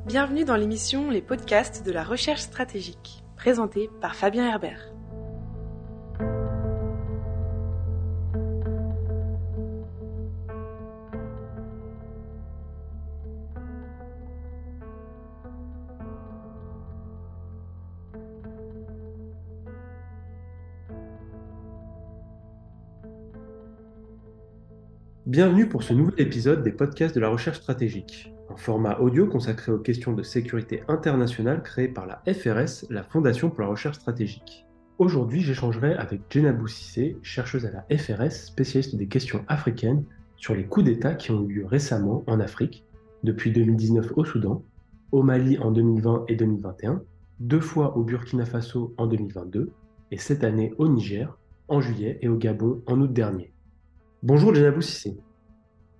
Bienvenue dans l'émission Les podcasts de la recherche stratégique, présentée par Fabien Herbert. Bienvenue pour ce nouvel épisode des podcasts de la recherche stratégique, un format audio consacré aux questions de sécurité internationale créé par la FRS, la Fondation pour la recherche stratégique. Aujourd'hui, j'échangerai avec Djenabou Cissé, chercheuse à la FRS, spécialiste des questions africaines, sur les coups d'État qui ont eu lieu récemment en Afrique, depuis 2019 au Soudan, au Mali en 2020 et 2021, deux fois au Burkina Faso en 2022, et cette année au Niger, en juillet, et au Gabon en août dernier. Bonjour Djenabou Cissé.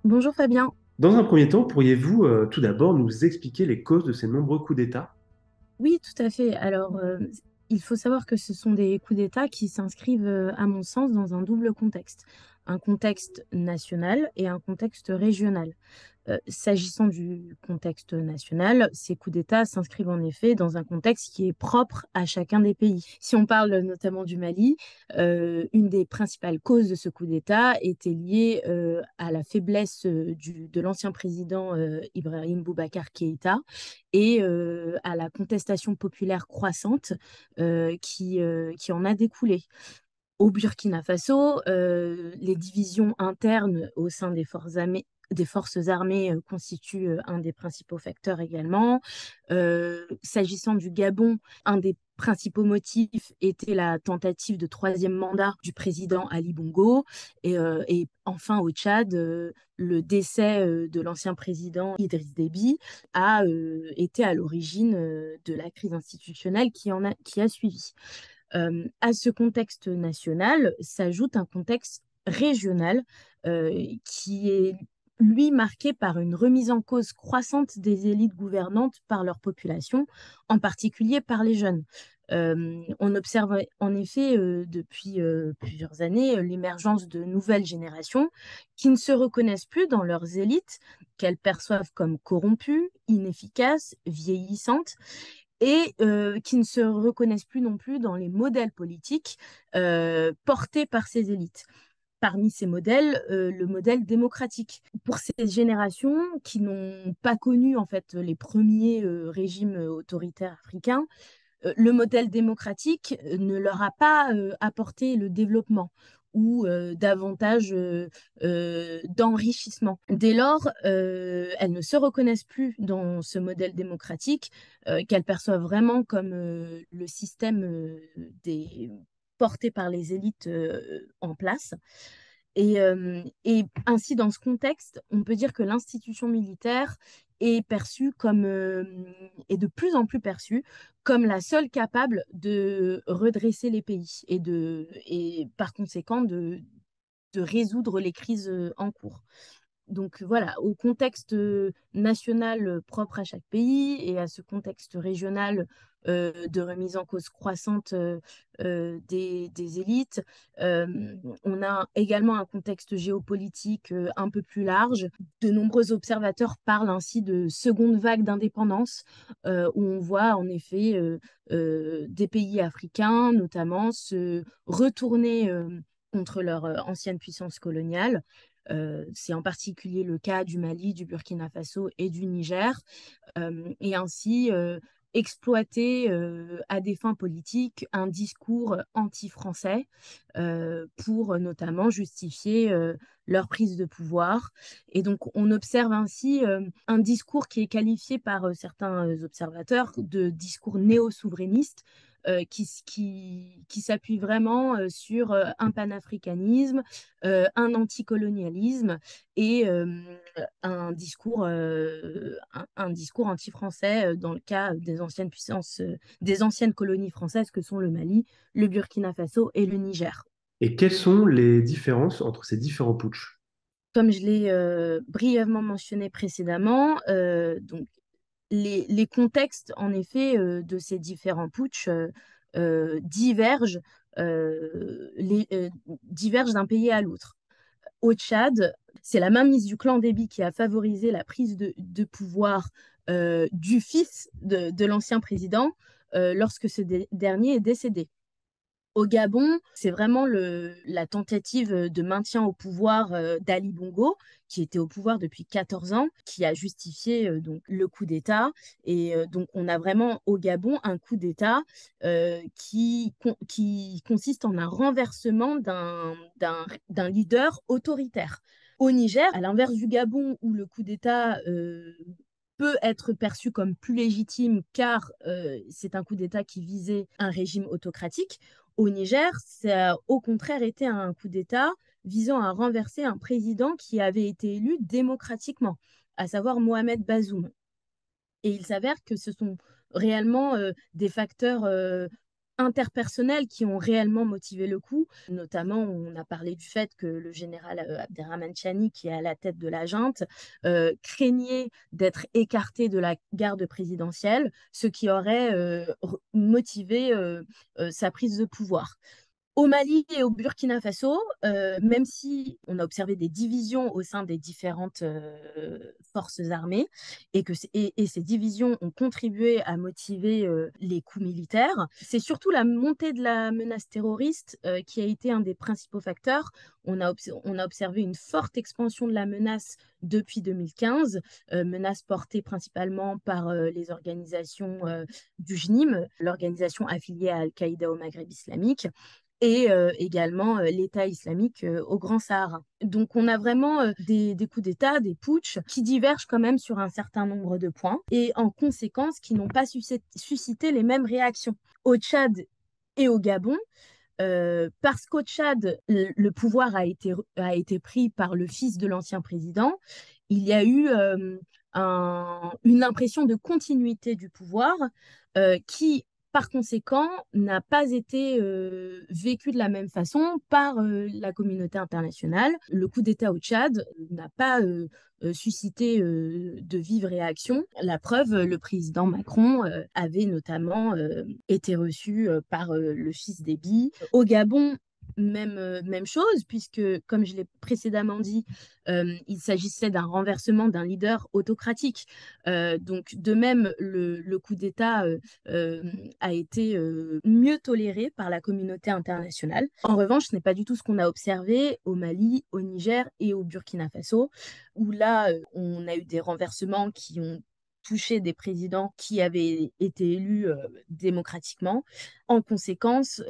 Bonjour Fabien. Dans un premier temps, pourriez-vous tout d'abord nous expliquer les causes de ces nombreux coups d'État? Oui, tout à fait. Il faut savoir que ce sont des coups d'État qui s'inscrivent, à mon sens, dans un double contexte. Un contexte national et un contexte régional. S'agissant du contexte national, ces coups d'État s'inscrivent en effet dans un contexte qui est propre à chacun des pays. Si on parle notamment du Mali, une des principales causes de ce coup d'État était liée à la faiblesse de l'ancien président Ibrahim Boubacar Keïta et à la contestation populaire croissante qui en a découlé. Au Burkina Faso, les divisions internes au sein des forces armées constituent un des principaux facteurs également. S'agissant du Gabon, un des principaux motifs était la tentative de troisième mandat du président Ali Bongo. Et enfin, au Tchad, le décès de l'ancien président Idriss Déby a été à l'origine de la crise institutionnelle qui a suivi. À ce contexte national s'ajoute un contexte régional qui est, lui, marqué par une remise en cause croissante des élites gouvernantes par leur population, en particulier par les jeunes. On observe en effet depuis plusieurs années l'émergence de nouvelles générations qui ne se reconnaissent plus dans leurs élites, qu'elles perçoivent comme corrompues, inefficaces, vieillissantes, et qui ne se reconnaissent plus non plus dans les modèles politiques portés par ces élites. Parmi ces modèles, le modèle démocratique. Pour ces générations qui n'ont pas connu en fait les premiers régimes autoritaires africains, le modèle démocratique ne leur a pas apporté le développement ou davantage d'enrichissement. Dès lors, elles ne se reconnaissent plus dans ce modèle démocratique qu'elles perçoivent vraiment comme le système porté par les élites en place. Et ainsi, dans ce contexte, on peut dire que l'institution militaire est perçue est de plus en plus perçue comme la seule capable de redresser les pays et par conséquent de résoudre les crises en cours. Donc voilà, au contexte national propre à chaque pays et à ce contexte régional de remise en cause croissante des élites, on a également un contexte géopolitique un peu plus large. De nombreux observateurs parlent ainsi de seconde vague d'indépendance, où on voit en effet des pays africains notamment se retourner contre leur ancienne puissance coloniale. C'est en particulier le cas du Mali, du Burkina Faso et du Niger, et ainsi exploiter à des fins politiques un discours anti-français pour notamment justifier leur prise de pouvoir. Et donc on observe ainsi un discours qui est qualifié par certains observateurs de discours néo-souverainiste, qui s'appuie vraiment sur un panafricanisme, un anticolonialisme et un discours anti-français dans le cas des anciennes puissances, des anciennes colonies françaises que sont le Mali, le Burkina Faso et le Niger. Et quelles sont les différences entre ces différents putschs? Comme je l'ai brièvement mentionné précédemment, donc les contextes, en effet, de ces différents putschs divergent, divergent d'un pays à l'autre. Au Tchad, c'est la mainmise du clan Déby qui a favorisé la prise de pouvoir du fils de l'ancien président lorsque dernier est décédé. Au Gabon, c'est vraiment la tentative de maintien au pouvoir d'Ali Bongo, qui était au pouvoir depuis 14 ans, qui a justifié donc, le coup d'État. Et donc, on a vraiment au Gabon un coup d'État qui consiste en un renversement d'un leader autoritaire. Au Niger, à l'inverse du Gabon, où le coup d'État peut être perçu comme plus légitime car c'est un coup d'État qui visait un régime autocratique. Au Niger, ça a au contraire été un coup d'État visant à renverser un président qui avait été élu démocratiquement, à savoir Mohamed Bazoum. Et il s'avère que ce sont réellement des facteurs interpersonnels qui ont réellement motivé le coup. Notamment, on a parlé du fait que le général Abderrahmane Chani, qui est à la tête de la junte, craignait d'être écarté de la garde présidentielle, ce qui aurait motivé sa prise de pouvoir. Au Mali et au Burkina Faso, même si on a observé des divisions au sein des différentes forces armées et ces divisions ont contribué à motiver les coups militaires, c'est surtout la montée de la menace terroriste qui a été un des principaux facteurs. On a observé une forte expansion de la menace depuis 2015, menace portée principalement par les organisations du JNIM, l'organisation affiliée à Al-Qaïda au Maghreb islamique, et également l'État islamique au Grand Sahara. Donc on a vraiment des coups d'État, des putschs qui divergent quand même sur un certain nombre de points et en conséquence qui n'ont pas suscité les mêmes réactions. Au Tchad et au Gabon, parce qu'au Tchad, le pouvoir a été pris par le fils de l'ancien président, il y a eu une impression de continuité du pouvoir qui, par conséquent, n'a pas été vécu de la même façon par la communauté internationale. Le coup d'État au Tchad n'a pas suscité de vives réactions. La preuve, le président Macron avait notamment été reçu par le fils d'Éby. Au Gabon, même chose, puisque, comme je l'ai précédemment dit, il s'agissait d'un renversement d'un leader autocratique. Donc, de même, le coup d'État a été mieux toléré par la communauté internationale. En revanche, ce n'est pas du tout ce qu'on a observé au Mali, au Niger et au Burkina Faso, où là, on a eu des renversements qui ont touché des présidents qui avaient été élus démocratiquement. En conséquence,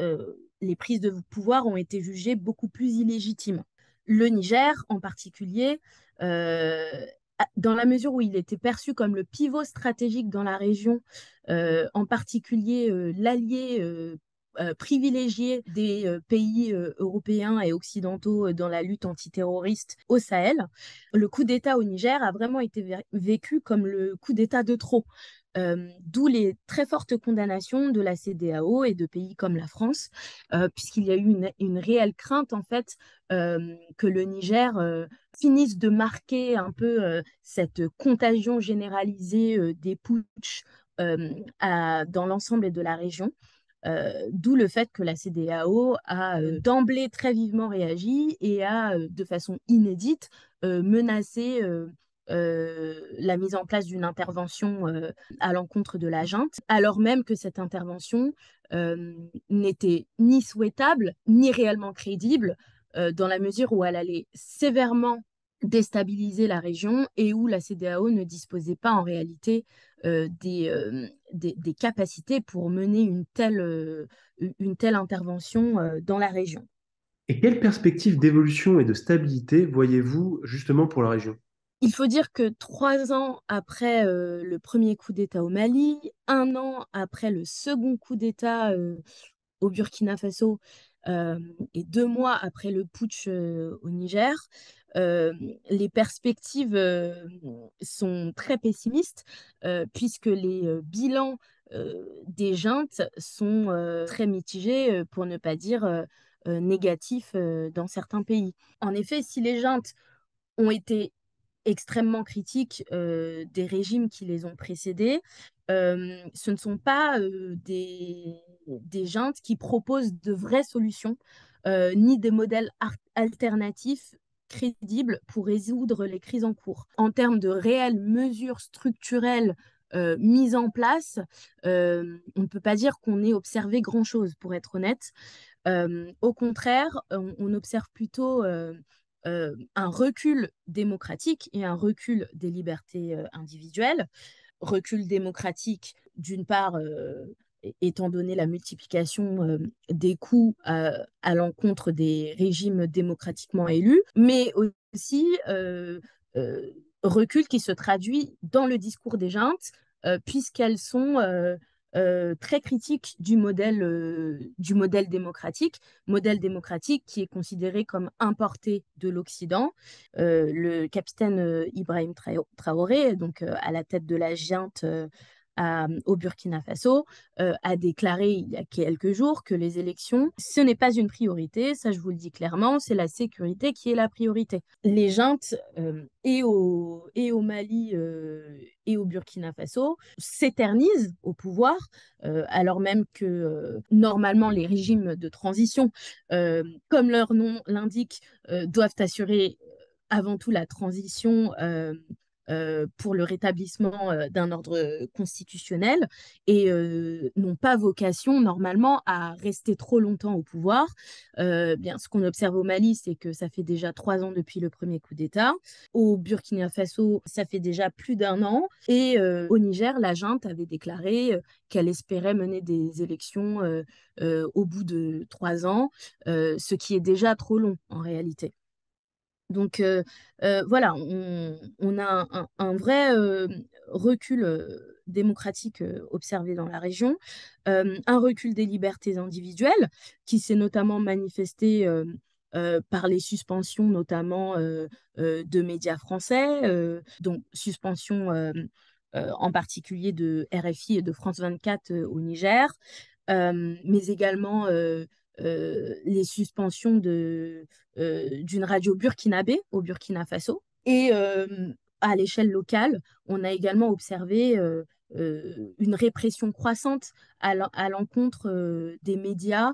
les prises de pouvoir ont été jugées beaucoup plus illégitimes. Le Niger, en particulier, dans la mesure où il était perçu comme le pivot stratégique dans la région, en particulier l'allié privilégié des pays européens et occidentaux dans la lutte antiterroriste au Sahel, le coup d'État au Niger a vraiment été vécu comme le coup d'État de trop. D'où les très fortes condamnations de la CEDEAO et de pays comme la France, puisqu'il y a eu une réelle crainte en fait que le Niger finisse de marquer un peu cette contagion généralisée des putschs dans l'ensemble de la région. D'où le fait que la CEDEAO a d'emblée très vivement réagi et a, de façon inédite, menacé la mise en place d'une intervention à l'encontre de la junte, alors même que cette intervention n'était ni souhaitable ni réellement crédible, dans la mesure où elle allait sévèrement déstabiliser la région et où la CEDEAO ne disposait pas en réalité des capacités pour mener une telle intervention dans la région. Et quelle perspective d'évolution et de stabilité voyez-vous justement pour la région? Il faut dire que 3 ans après le premier coup d'État au Mali, 1 an après le second coup d'État au Burkina Faso et 2 mois après le putsch au Niger, les perspectives sont très pessimistes puisque les bilans des juntes sont très mitigés, pour ne pas dire négatifs dans certains pays. En effet, si les juntes ont été extrêmement critiques des régimes qui les ont précédés, ce ne sont pas des juntes qui proposent de vraies solutions, ni des modèles alternatifs crédible pour résoudre les crises en cours. En termes de réelles mesures structurelles mises en place, on ne peut pas dire qu'on ait observé grand-chose, pour être honnête. Au contraire, on observe plutôt un recul démocratique et un recul des libertés individuelles. Recul démocratique, d'une part, étant donné la multiplication des coups à l'encontre des régimes démocratiquement élus, mais aussi euh, recul qui se traduit dans le discours des juntes, puisqu'elles sont très critiques du modèle démocratique qui est considéré comme importé de l'Occident. Le capitaine Ibrahim Traoré, donc à la tête de la junte au Burkina Faso, a déclaré il y a quelques jours que les élections, ce n'est pas une priorité, ça je vous le dis clairement, c'est la sécurité qui est la priorité. Les juntes et au Mali et au Burkina Faso s'éternisent au pouvoir, alors même que normalement les régimes de transition, comme leur nom l'indique, doivent assurer avant tout la transition pour le rétablissement d'un ordre constitutionnel et n'ont pas vocation normalement à rester trop longtemps au pouvoir. Bien, ce qu'on observe au Mali, c'est que ça fait déjà 3 ans depuis le premier coup d'État. Au Burkina Faso, ça fait déjà plus d'1 an. Et au Niger, la junte avait déclaré qu'elle espérait mener des élections au bout de 3 ans, ce qui est déjà trop long en réalité. Donc voilà, on a un vrai recul démocratique observé dans la région, un recul des libertés individuelles qui s'est notamment manifesté par les suspensions notamment de médias français, donc suspension en particulier de RFI et de France 24 au Niger, mais également les suspensions d'une radio burkinabé au Burkina Faso. Et à l'échelle locale, on a également observé une répression croissante à l'encontre des médias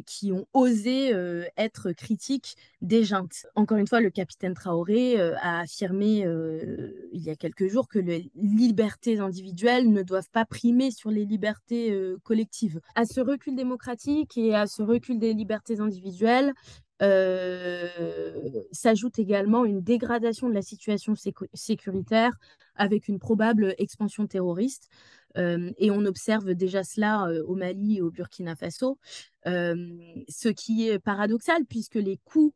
qui ont osé être critiques des juntes. Encore une fois, le capitaine Traoré a affirmé il y a quelques jours que les libertés individuelles ne doivent pas primer sur les libertés collectives. À ce recul démocratique et à ce recul des libertés individuelles, s'ajoute également une dégradation de la situation sécuritaire avec une probable expansion terroriste. Et on observe déjà cela au Mali et au Burkina Faso, ce qui est paradoxal puisque les coups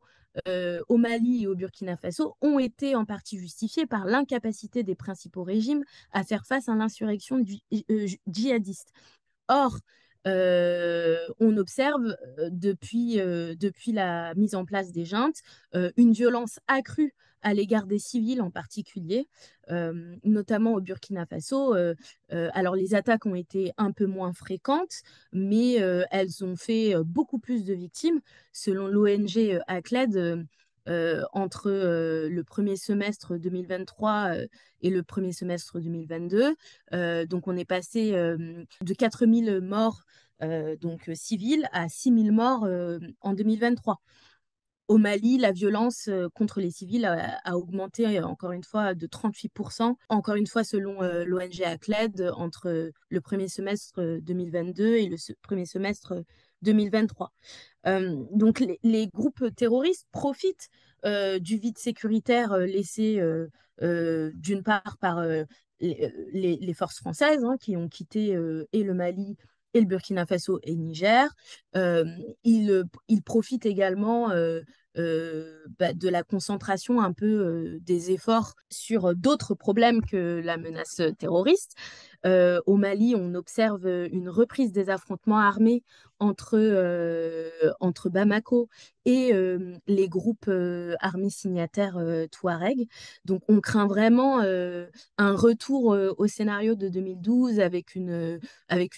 au Mali et au Burkina Faso ont été en partie justifiés par l'incapacité des principaux régimes à faire face à l'insurrection djihadiste. Or, on observe depuis la mise en place des juntes une violence accrue à l'égard des civils en particulier, notamment au Burkina Faso. Alors les attaques ont été un peu moins fréquentes, mais elles ont fait beaucoup plus de victimes. Selon l'ONG ACLED, entre le premier semestre 2023 et le premier semestre 2022. Donc on est passé de 4000 morts donc civils à 6000 morts en 2023. Au Mali, la violence contre les civils a augmenté encore une fois de 38%, encore une fois selon l'ONG ACLED, entre le premier semestre 2022 et le premier semestre 2023. Donc les groupes terroristes profitent du vide sécuritaire laissé d'une part par les forces françaises qui ont quitté et le Mali et le Burkina Faso et le Niger. Ils profitent également de la concentration un peu des efforts sur d'autres problèmes que la menace terroriste. Au Mali, on observe une reprise des affrontements armés entre Bamako et les groupes armés signataires Touareg. Donc on craint vraiment un retour au scénario de 2012 avec une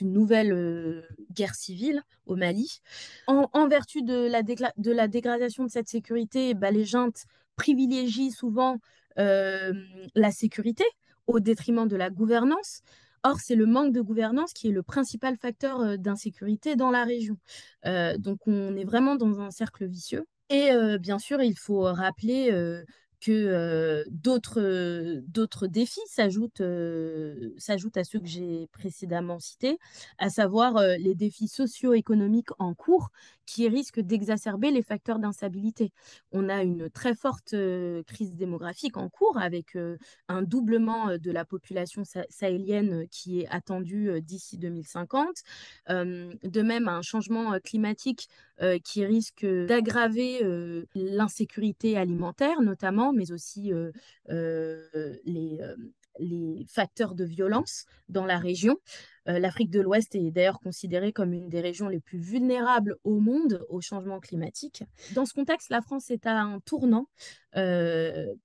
nouvelle guerre civile au Mali. En vertu de la dégradation de cette sécurité, les juntes privilégient souvent la sécurité au détriment de la gouvernance. Or, c'est le manque de gouvernance qui est le principal facteur d'insécurité dans la région. Donc, on est vraiment dans un cercle vicieux. Et bien sûr, il faut rappeler que d'autres défis s'ajoutent à ceux que j'ai précédemment cités, à savoir les défis socio-économiques en cours qui risquent d'exacerber les facteurs d'instabilité. On a une très forte crise démographique en cours avec un doublement de la population sahélienne qui est attendu d'ici 2050. De même, un changement climatique qui risque d'aggraver l'insécurité alimentaire notamment, mais aussi les facteurs de violence dans la région. L'Afrique de l'Ouest est d'ailleurs considérée comme une des régions les plus vulnérables au monde au changement climatique. Dans ce contexte, la France est à un tournant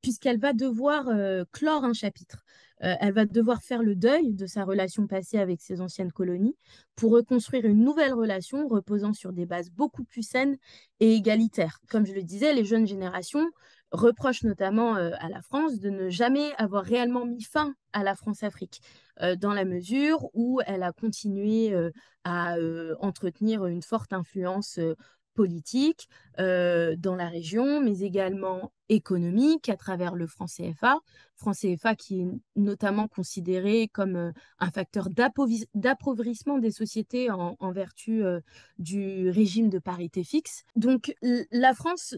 puisqu'elle va devoir clore un chapitre. Elle va devoir faire le deuil de sa relation passée avec ses anciennes colonies pour reconstruire une nouvelle relation reposant sur des bases beaucoup plus saines et égalitaires. Comme je le disais, les jeunes générations reprochent notamment à la France de ne jamais avoir réellement mis fin à la France-Afrique, dans la mesure où elle a continué à entretenir une forte influence politique dans la région, mais également économique à travers le franc CFA qui est notamment considéré comme un facteur d'appauvrissement des sociétés en vertu du régime de parité fixe. Donc la France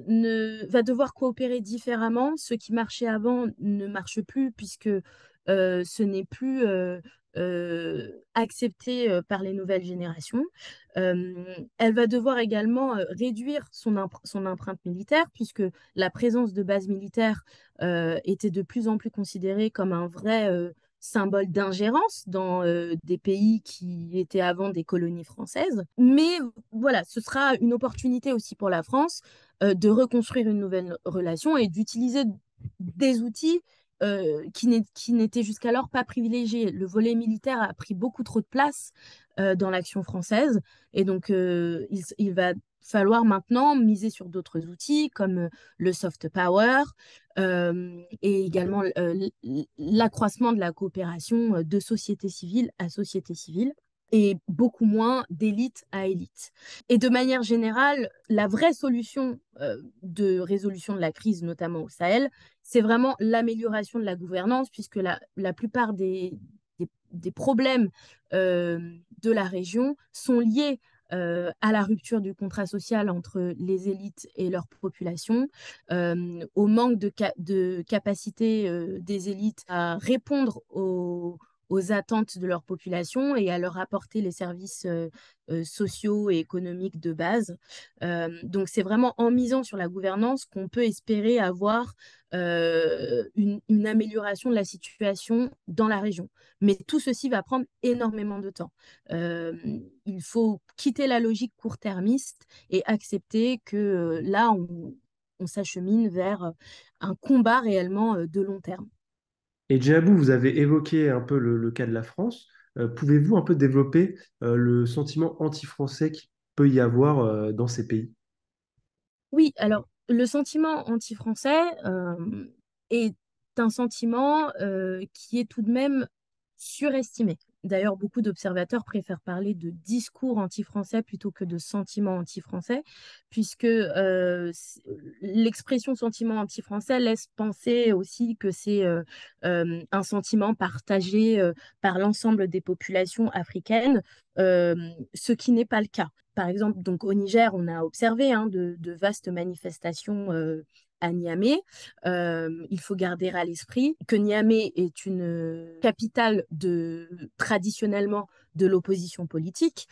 va devoir coopérer différemment. Ce qui marchait avant ne marche plus puisque ce n'est plus accepté par les nouvelles générations. Elle va devoir également réduire son empreinte militaire, puisque la présence de bases militaires était de plus en plus considérée comme un vrai symbole d'ingérence dans des pays qui étaient avant des colonies françaises. Mais voilà, ce sera une opportunité aussi pour la France de reconstruire une nouvelle relation et d'utiliser des outils qui n'étaient jusqu'alors pas privilégiés. Le volet militaire a pris beaucoup trop de place dans l'action française et donc il va falloir maintenant miser sur d'autres outils comme le soft power et également l'accroissement de la coopération de société civile à société civile et beaucoup moins d'élite à élite. Et de manière générale, la vraie solution de résolution de la crise, notamment au Sahel, c'est vraiment l'amélioration de la gouvernance, puisque la plupart des problèmes de la région sont liés à la rupture du contrat social entre les élites et leur population, au manque de capacité des élites à répondre aux attentes de leur population et à leur apporter les services sociaux et économiques de base. Donc c'est vraiment en misant sur la gouvernance qu'on peut espérer avoir une amélioration de la situation dans la région. Mais tout ceci va prendre énormément de temps. Il faut quitter la logique court-termiste et accepter que là, on s'achemine vers un combat réellement de long terme. Et Djabou, vous avez évoqué un peu le cas de la France. Pouvez-vous un peu développer le sentiment anti-français qu'il peut y avoir dans ces pays? Oui, alors le sentiment anti-français est un sentiment qui est tout de même surestimé. D'ailleurs, beaucoup d'observateurs préfèrent parler de discours anti-français plutôt que de sentiment anti-français, puisque l'expression sentiment anti-français laisse penser aussi que c'est un sentiment partagé par l'ensemble des populations africaines, ce qui n'est pas le cas. Par exemple, donc au Niger, on a observé de vastes manifestations à Niamey. Il faut garder à l'esprit que Niamey est une capitale traditionnellement de l'opposition politique,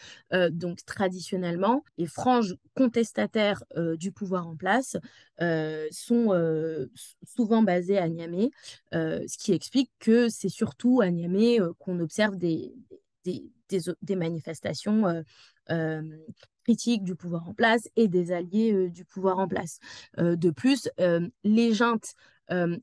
donc traditionnellement, les franges contestataires du pouvoir en place sont souvent basées à Niamey, ce qui explique que c'est surtout à Niamey qu'on observe des manifestations euh, critiques du pouvoir en place et des alliés du pouvoir en place. De plus, les juntes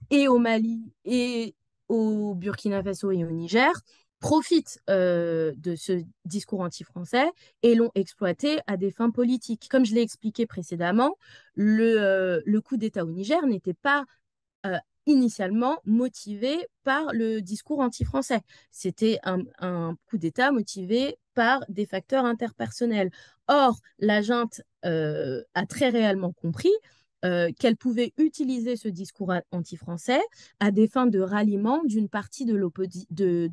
et au Mali et au Burkina Faso et au Niger profitent de ce discours anti-français et l'ont exploité à des fins politiques. Comme je l'ai expliqué précédemment, le coup d'État au Niger n'était pas initialement motivé par le discours anti-français. C'était un coup d'État motivé par des facteurs interpersonnels. Or, la junte a très réellement compris qu'elle pouvait utiliser ce discours anti-français à des fins de ralliement d'une partie de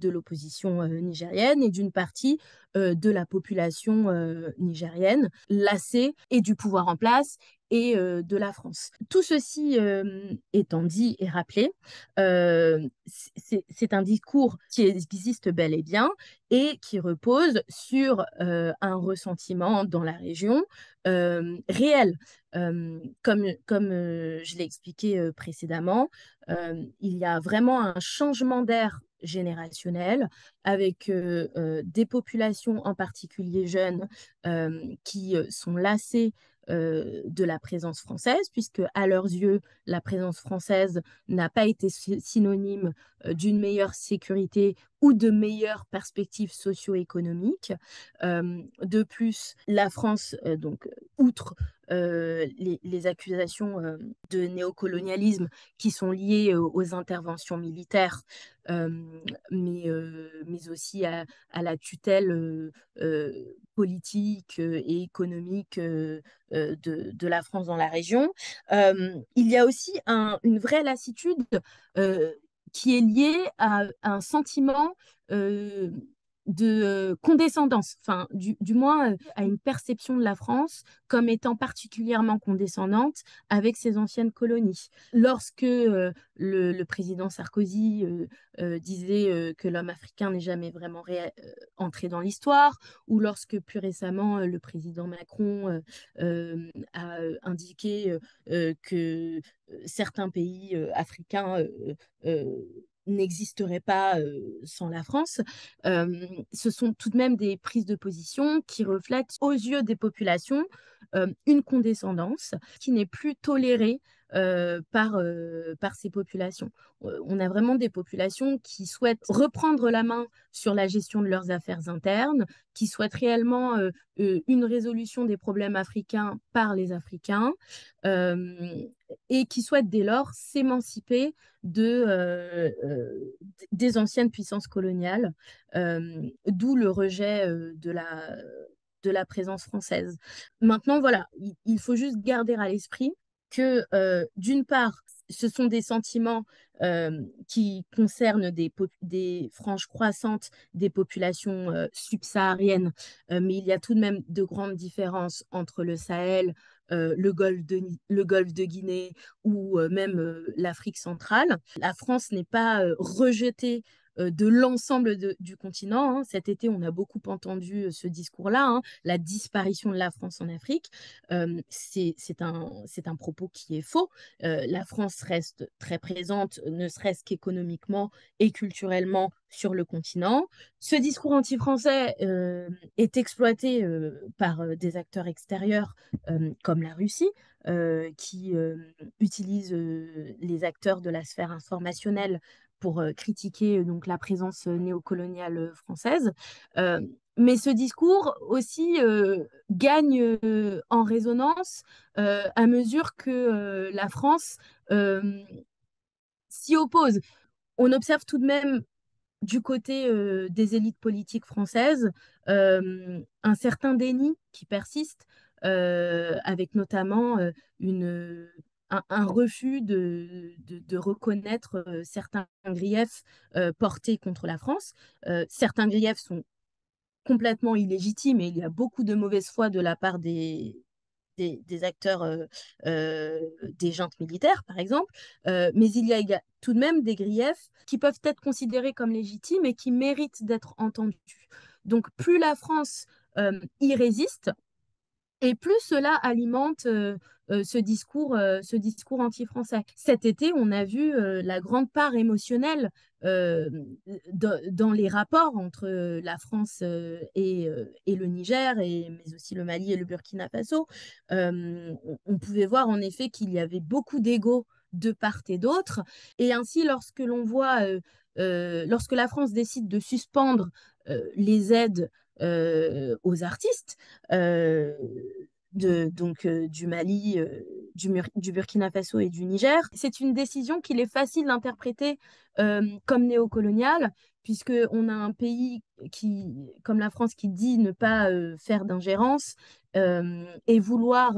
l'opposition nigérienne et d'une partie de la population nigérienne, lassée et du pouvoir en place et de la France. Tout ceci étant dit et rappelé, c'est un discours qui existe bel et bien et qui repose sur un ressentiment dans la région réel. Comme je l'ai expliqué précédemment, il y a vraiment un changement d'air générationnel avec des populations, en particulier jeunes, qui sont lassées de la présence française, puisque à leurs yeux, la présence française n'a pas été synonyme d'une meilleure sécurité ou de meilleures perspectives socio-économiques. De plus, la France, donc, outre les accusations de néocolonialisme qui sont liées aux interventions militaires, euh, mais aussi à la tutelle politique et économique de la France dans la région. Il y a aussi une vraie lassitude qui est liée à un sentiment de condescendance, enfin, du moins à une perception de la France comme étant particulièrement condescendante avec ses anciennes colonies. Lorsque le président Sarkozy disait que l'homme africain n'est jamais vraiment entré dans l'histoire, ou lorsque plus récemment le président Macron a indiqué que certains pays africains n'existeraient pas sans la France, ce sont tout de même des prises de position qui reflètent aux yeux des populations une condescendance qui n'est plus tolérée par ces populations. On a vraiment des populations qui souhaitent reprendre la main sur la gestion de leurs affaires internes, qui souhaitent réellement une résolution des problèmes africains par les Africains et qui souhaitent dès lors s'émanciper des anciennes puissances coloniales, d'où le rejet de la présence française. Maintenant, voilà, il faut juste garder à l'esprit que, d'une part, ce sont des sentiments qui concernent des franges croissantes des populations subsahariennes, mais il y a tout de même de grandes différences entre le Sahel, le golfe de Guinée ou même l'Afrique centrale. La France n'est pas rejetée de l'ensemble du continent. Hein. Cet été, on a beaucoup entendu ce discours-là, hein, la disparition de la France en Afrique. C'est un propos qui est faux. La France reste très présente, ne serait-ce qu'économiquement et culturellement sur le continent. Ce discours anti-français est exploité par des acteurs extérieurs comme la Russie, qui utilise les acteurs de la sphère informationnelle pour critiquer donc la présence néocoloniale française. Mais ce discours aussi gagne en résonance à mesure que la France s'y oppose. On observe tout de même du côté des élites politiques françaises un certain déni qui persiste, avec notamment un refus de reconnaître certains griefs portés contre la France. Certains griefs sont complètement illégitimes et il y a beaucoup de mauvaise foi de la part des acteurs, des juntes militaires, par exemple, mais il y a tout de même des griefs qui peuvent être considérés comme légitimes et qui méritent d'être entendus. Donc, plus la France y résiste, et plus cela alimente ce discours anti-français. Cet été, on a vu la grande part émotionnelle dans les rapports entre la France et le Niger, mais aussi le Mali et le Burkina Faso. On pouvait voir en effet qu'il y avait beaucoup d'ego de part et d'autre. Et ainsi, lorsque l'on voit, lorsque la France décide de suspendre les aides aux artistes, du Mali, du Burkina Faso et du Niger. C'est une décision qu'il est facile d'interpréter comme néocoloniale, puisqu'on a un pays comme la France qui dit ne pas faire d'ingérence et vouloir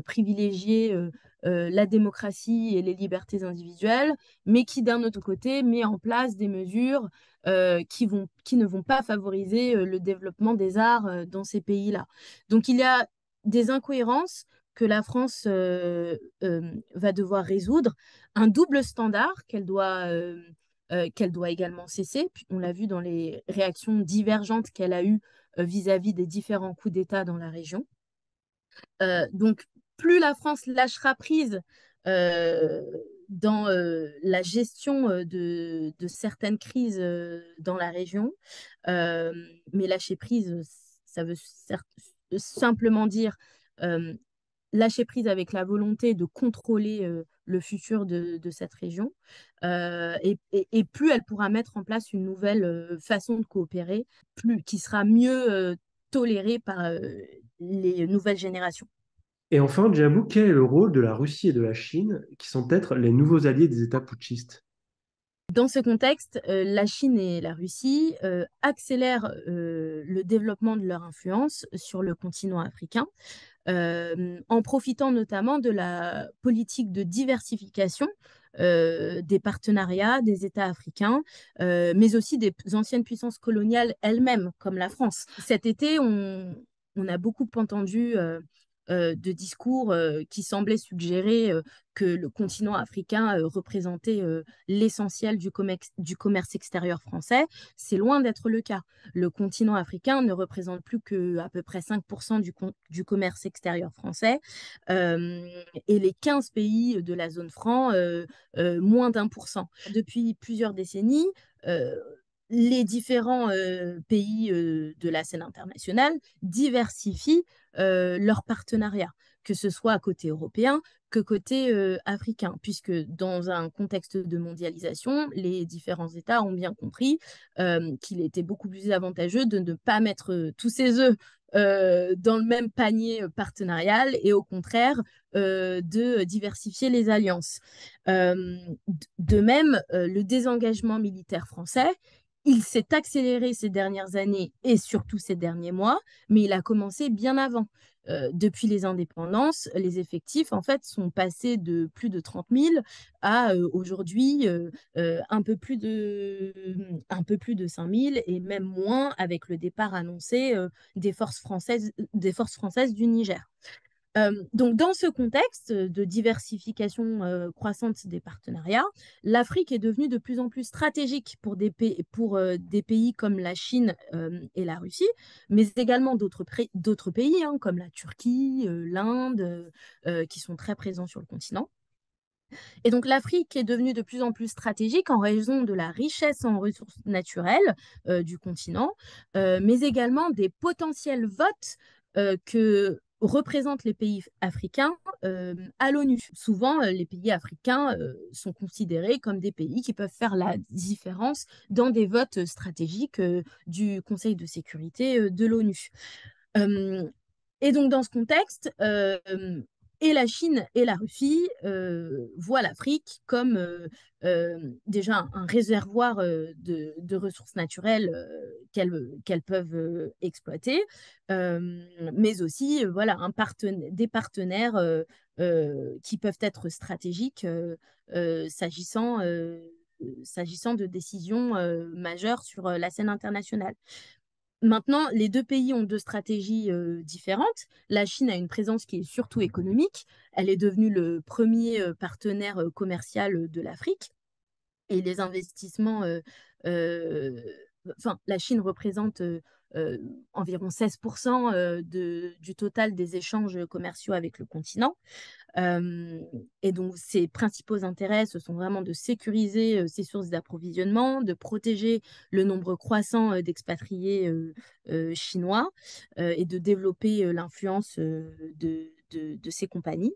privilégier la démocratie et les libertés individuelles, mais qui, d'un autre côté, met en place des mesures qui ne vont pas favoriser le développement des arts dans ces pays-là. Donc, il y a des incohérences que la France va devoir résoudre, un double standard qu'elle doit également cesser. Puis on l'a vu dans les réactions divergentes qu'elle a eues vis-à-vis des différents coups d'État dans la région. Donc, plus la France lâchera prise euh, dans la gestion de certaines crises dans la région, euh, mais lâcher prise, ça veut simplement dire euh, lâcher prise avec la volonté de contrôler le futur de cette région. Et plus elle pourra mettre en place une nouvelle façon de coopérer, qui sera mieux tolérée par les nouvelles générations. Et enfin, Djabou, quel est le rôle de la Russie et de la Chine, qui sont peut-être les nouveaux alliés des États putschistes? Dans ce contexte, la Chine et la Russie accélèrent le développement de leur influence sur le continent africain, en profitant notamment de la politique de diversification des partenariats des États africains, mais aussi des anciennes puissances coloniales elles-mêmes, comme la France. Cet été, on a beaucoup entendu de discours qui semblaient suggérer que le continent africain représentait l'essentiel du commerce extérieur français. C'est loin d'être le cas. Le continent africain ne représente plus qu'à peu près 5% du commerce extérieur français, et les 15 pays de la zone franc, moins d'1%. Depuis plusieurs décennies, les différents pays de la scène internationale diversifient leurs partenariats, que ce soit à côté européen que côté africain, puisque dans un contexte de mondialisation, les différents États ont bien compris qu'il était beaucoup plus avantageux de ne pas mettre tous ses œufs dans le même panier partenarial et au contraire de diversifier les alliances. De même, le désengagement militaire français, il s'est accéléré ces dernières années et surtout ces derniers mois, mais il a commencé bien avant. Depuis les indépendances, les effectifs en fait sont passés de plus de 30 000 à aujourd'hui un peu plus de 5 000 et même moins avec le départ annoncé des forces françaises du Niger. Donc, dans ce contexte de diversification croissante des partenariats, l'Afrique est devenue de plus en plus stratégique pour des pays comme la Chine et la Russie, mais également d'autres pays comme la Turquie, l'Inde, qui sont très présents sur le continent. Et donc l'Afrique est devenue de plus en plus stratégique en raison de la richesse en ressources naturelles du continent, mais également des potentiels votes que représentent les pays africains à l'ONU. Souvent, les pays africains sont considérés comme des pays qui peuvent faire la différence dans des votes stratégiques du Conseil de sécurité de l'ONU. Et donc, dans ce contexte, et la Chine et la Russie voient l'Afrique comme déjà un réservoir de ressources naturelles qu'elles peuvent exploiter, mais aussi voilà, des partenaires qui peuvent être stratégiques s'agissant de décisions majeures sur la scène internationale. Maintenant, les deux pays ont deux stratégies différentes. La Chine a une présence qui est surtout économique. Elle est devenue le premier partenaire commercial de l'Afrique. Et les investissements, la Chine représente environ 16% du total des échanges commerciaux avec le continent. Et donc, ses principaux intérêts, ce sont vraiment de sécuriser ses sources d'approvisionnement, de protéger le nombre croissant d'expatriés chinois et de développer l'influence de ces compagnies.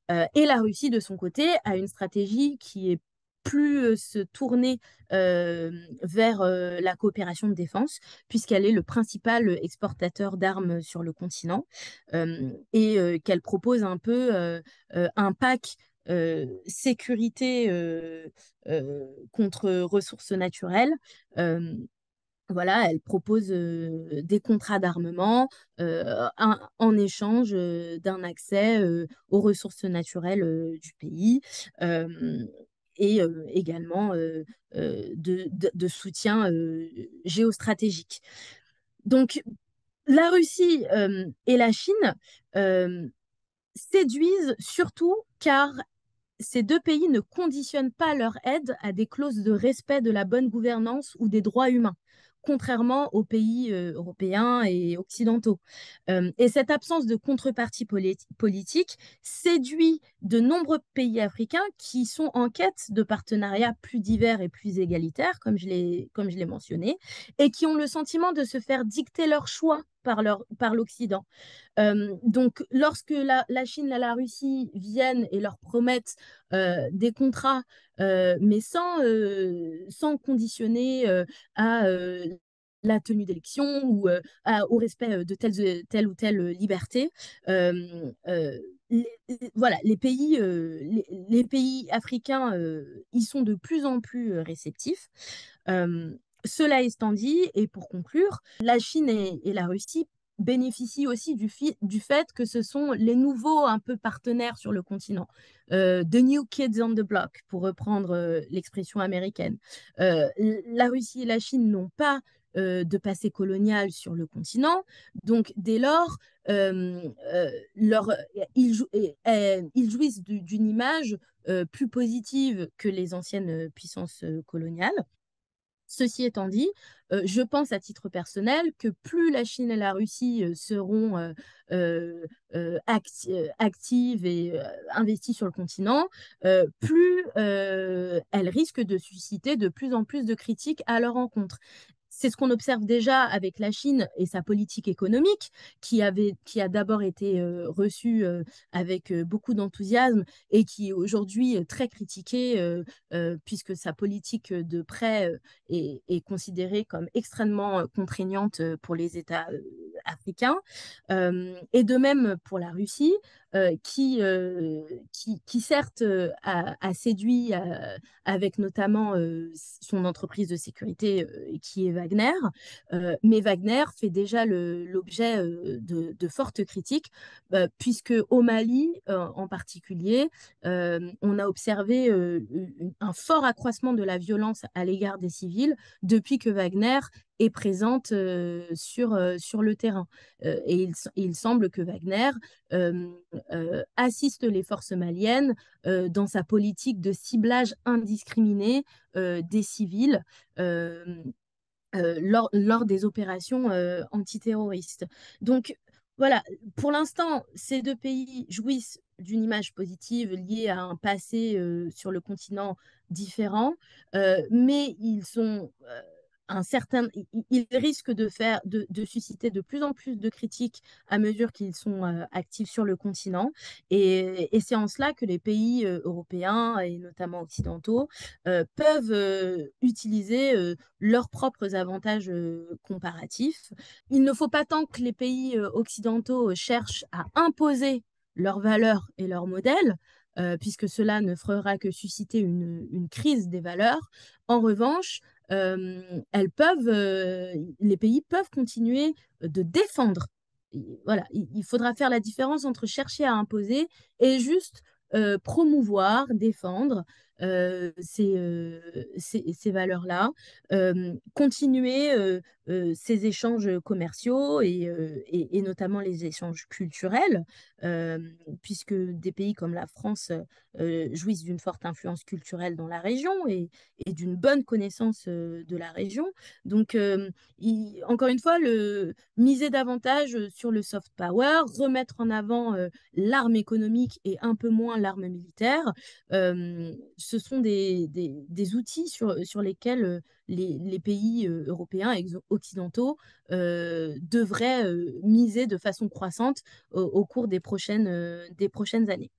Et la Russie, de son côté, a une stratégie qui est plus se tourner vers la coopération de défense, puisqu'elle est le principal exportateur d'armes sur le continent et qu'elle propose un peu un pack sécurité contre ressources naturelles Voilà, elle propose des contrats d'armement en échange d'un accès aux ressources naturelles du pays euh, et également de soutien géostratégique. Donc, la Russie et la Chine euh, séduisent surtout car ces deux pays ne conditionnent pas leur aide à des clauses de respect de la bonne gouvernance ou des droits humains, contrairement aux pays européens et occidentaux. Et cette absence de contrepartie politique séduit de nombreux pays africains qui sont en quête de partenariats plus divers et plus égalitaires, comme je l'ai mentionné, et qui ont le sentiment de se faire dicter leurs choix par l'Occident. Donc, lorsque la Chine et la Russie viennent et leur promettent des contrats, mais sans conditionner à la tenue d'élections ou au respect de telle ou telle liberté, les, voilà, les pays africains y sont de plus en plus réceptifs. Euh, Cela étant dit, et pour conclure, la Chine et la Russie bénéficient aussi du fait que ce sont les nouveaux un peu partenaires sur le continent. The new kids on the block, pour reprendre l'expression américaine. La Russie et la Chine n'ont pas de passé colonial sur le continent. Donc, dès lors, leur, ils jouissent d'une image plus positive que les anciennes puissances coloniales. Ceci étant dit, je pense à titre personnel que plus la Chine et la Russie seront actives et investies sur le continent, plus elles risquent de susciter de plus en plus de critiques à leur encontre. C'est ce qu'on observe déjà avec la Chine et sa politique économique, qui a d'abord été reçue avec beaucoup d'enthousiasme et qui est aujourd'hui très critiquée puisque sa politique de prêt est considérée comme extrêmement contraignante pour les États africains. Et de même pour la Russie, qui certes a séduit avec notamment son entreprise de sécurité qui est Wagner, mais Wagner fait déjà l'objet de fortes critiques, puisque au Mali en particulier, on a observé un fort accroissement de la violence à l'égard des civils depuis que Wagner est présente sur le terrain. Et il semble que Wagner assiste les forces maliennes dans sa politique de ciblage indiscriminé des civils lors des opérations antiterroristes. Donc, voilà, pour l'instant, ces deux pays jouissent d'une image positive liée à un passé sur le continent différent, mais ils risquent de susciter de plus en plus de critiques à mesure qu'ils sont actifs sur le continent. Et c'est en cela que les pays européens et notamment occidentaux peuvent utiliser leurs propres avantages comparatifs. Il ne faut pas tant que les pays occidentaux cherchent à imposer leurs valeurs et leurs modèles, puisque cela ne fera que susciter une crise des valeurs. En revanche, les pays peuvent continuer de défendre. Voilà, il faudra faire la différence entre chercher à imposer et juste promouvoir, défendre ces valeurs-là, continuer ces échanges commerciaux et notamment les échanges culturels, euh, puisque des pays comme la France jouissent d'une forte influence culturelle dans la région et d'une bonne connaissance de la région. Donc, encore une fois, miser davantage sur le soft power, remettre en avant l'arme économique et un peu moins l'arme militaire, ce sont des outils sur lesquels les pays européens et occidentaux devraient miser de façon croissante au cours des prochaines années.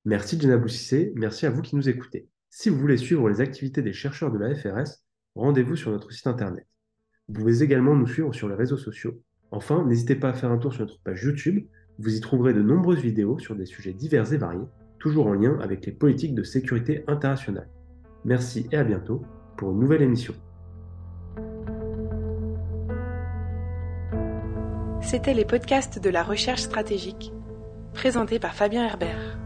Merci Jenna Boussissé, merci à vous qui nous écoutez. Si vous voulez suivre les activités des chercheurs de la FRS, rendez-vous sur notre site internet. Vous pouvez également nous suivre sur les réseaux sociaux. Enfin, n'hésitez pas à faire un tour sur notre page YouTube, vous y trouverez de nombreuses vidéos sur des sujets divers et variés, toujours en lien avec les politiques de sécurité internationale. Merci et à bientôt pour une nouvelle émission. C'étaient les podcasts de la recherche stratégique, présentés par Fabien Herbert.